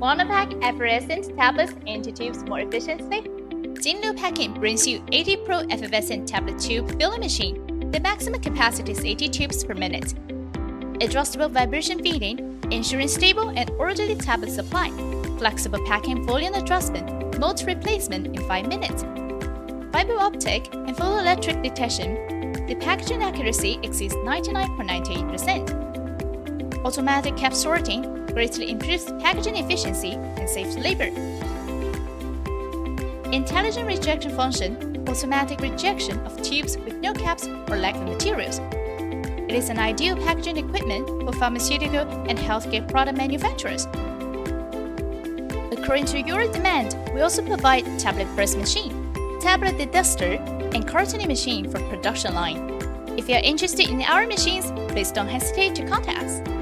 Want to pack Effervescent tablets into tubes more efficiently? JinLu Packing brings you 80 Pro Effervescent tablet tube filling machine. The maximum capacity is 80 tubes per minute. Adjustable vibration feeding, ensuring stable and orderly tablet supply. Flexible packing volume adjustment, mold replacement in 5 minutes. Fiber optic and full electric detection. The packaging accuracy exceeds 99.98%. Automatic cap sorting greatly improves packaging efficiency and saves labor. Intelligent rejection function, automatic rejection of tubes with no caps or lack of materials. It is an ideal packaging equipment for pharmaceutical and healthcare product manufacturers. According to your demand, we also provide tablet press machine, tablet deduster, and cartoning machine for production line. If you are interested in our machines, please don't hesitate to contact us.